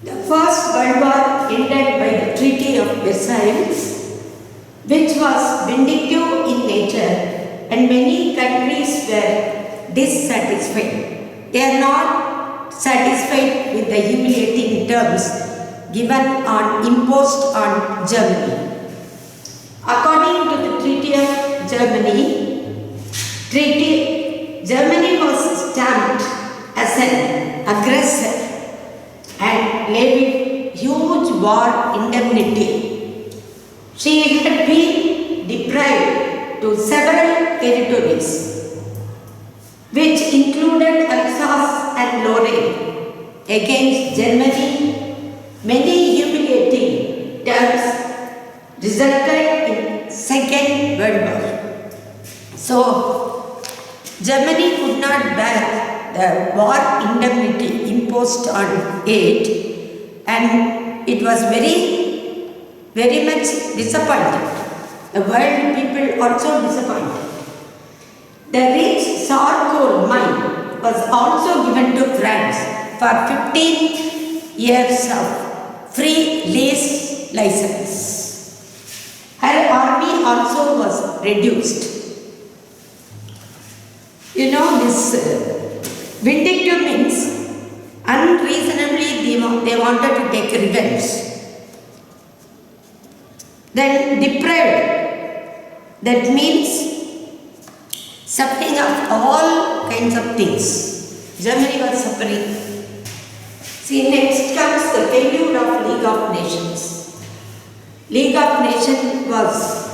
The First World War ended by the Treaty of Versailles, which was vindictive in nature, and many countries were dissatisfied. They are not satisfied with the humiliating terms given on imposed on Germany. According to the Treaty of Germany was stamped as an aggressor and levied huge war indemnity. She had been deprived to several territories, which included Alsace and Lorraine. Against Germany, many humiliating terms resulted in Second World War. So, Germany could not bear the war indemnity imposed on it, and it was very much disappointed. The world people also disappointed. The rich Sarkozy mine was also given to France for 15 years of free lease license. Her army also was reduced. You know, this vindictive means unreasonably they wanted to take revenge. Then deprived, that means suffering of all kinds of things. Germany was suffering. See, next comes the failure of League of Nations. League of Nations was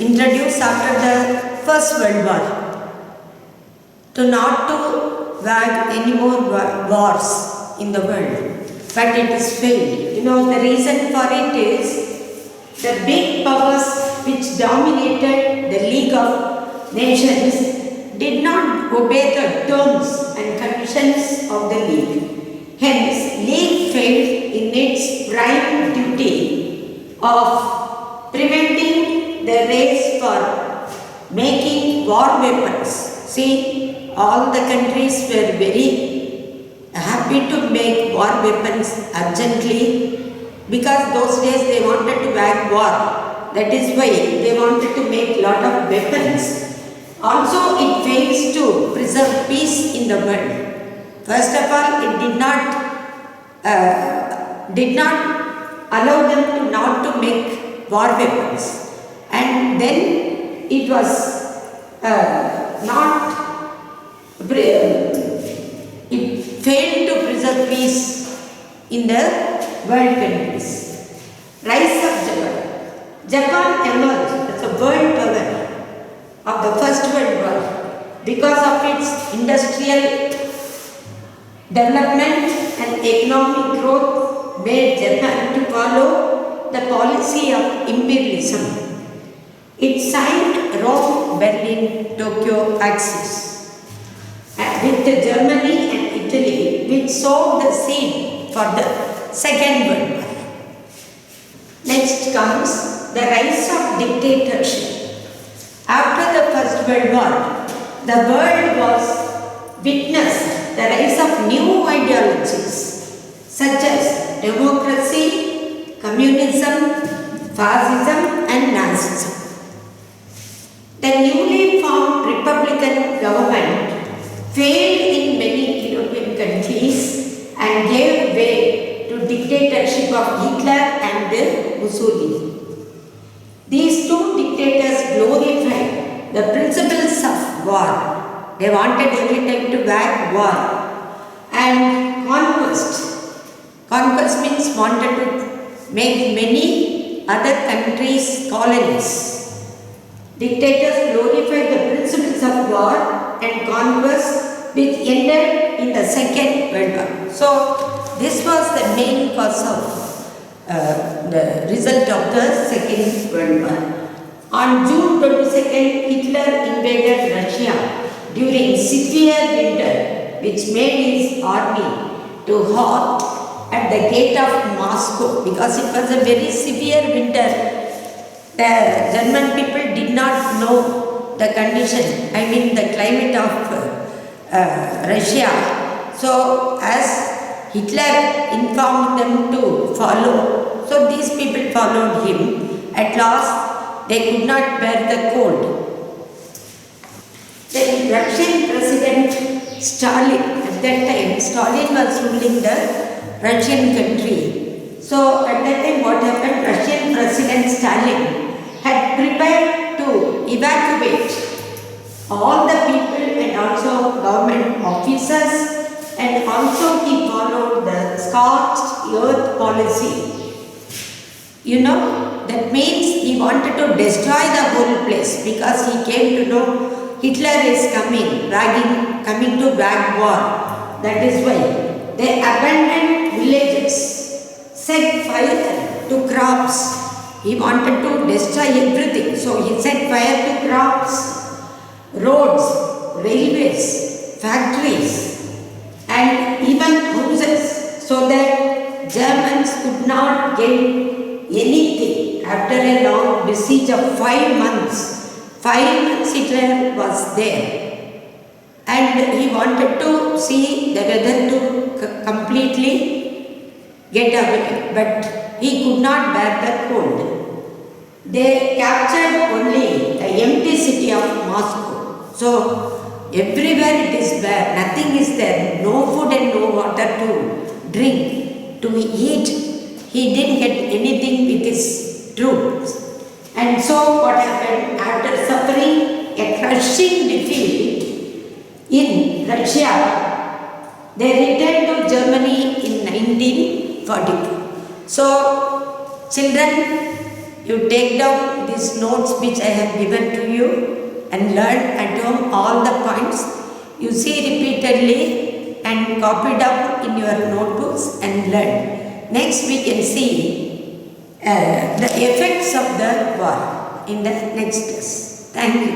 introduced after the First World War to not to wage any more wars in the world, but it is failed. You know, the reason for it is the big powers which dominated the League of Nations did not obey the terms and conditions of the League. Hence, League failed in its prime duty of preventing the race for making war weapons. See, all the countries were very happy to make war weapons urgently, because those days they wanted to wage war. That is why they wanted to make lot of weapons. Also, it fails to preserve peace in the world. First of all, it did not allow them to not to make war weapons, and then it was it failed to preserve peace in the world countries. Rise of Japan. Japan emerged as a world power of the First World War because of its industrial development and economic growth made Japan to follow the policy of imperialism. It signed Rome, Berlin, Tokyo Axis with Germany and Italy, which sowed the seed for the Second World War. Next comes the rise of dictatorship. After the First World War, the world was witnessed the rise of new ideologies such as democracy, communism, fascism and Nazism. The newly formed Republican government failed in many European countries and gave way to dictatorship of Hitler and Mussolini. These two dictators glorified the principles of war. They wanted every time to wage war and conquest. Conquest means wanted to make many other countries colonies. Dictators glorified the principles of war and conquest, which ended in the Second World War. So, this was the main cause of the result of the Second World War. On June 22nd, Hitler invaded Russia during severe winter, which made his army to halt at the gate of Moscow, because it was a very severe winter. The German people did not know the condition, the climate of Russia. So, as Hitler informed them to follow. So these people followed him. At last, they could not bear the cold. Then Russian President Stalin, at that time, Stalin was ruling the Russian country. So at that time what happened, Russian President Stalin had prepared to evacuate all the people and also government officers, and also he followed the scorched earth policy. You know, that means he wanted to destroy the whole place because he came to know Hitler is coming to wage war. That is why they abandoned villages, set fire to crops. He wanted to destroy everything. So he set fire to crops, roads, railways, factories, and even houses, so that Germans could not get anything. After a long besiege of 5 months, 5 months Hitler was there. And he wanted to see the weather to completely get away, but he could not bear the cold. They captured only the empty city of Moscow. So everywhere it is bare, nothing is there, no food and no water to drink, to eat. He didn't get anything with his troops. And so what happened, after suffering a crushing defeat in Russia, they returned to Germany in 1942. So children, you take down these notes which I have given to you and learn at home all the points. You see repeatedly and copy down in your notebooks and learn. Next we can see the effects of the war in the next class. Thank you.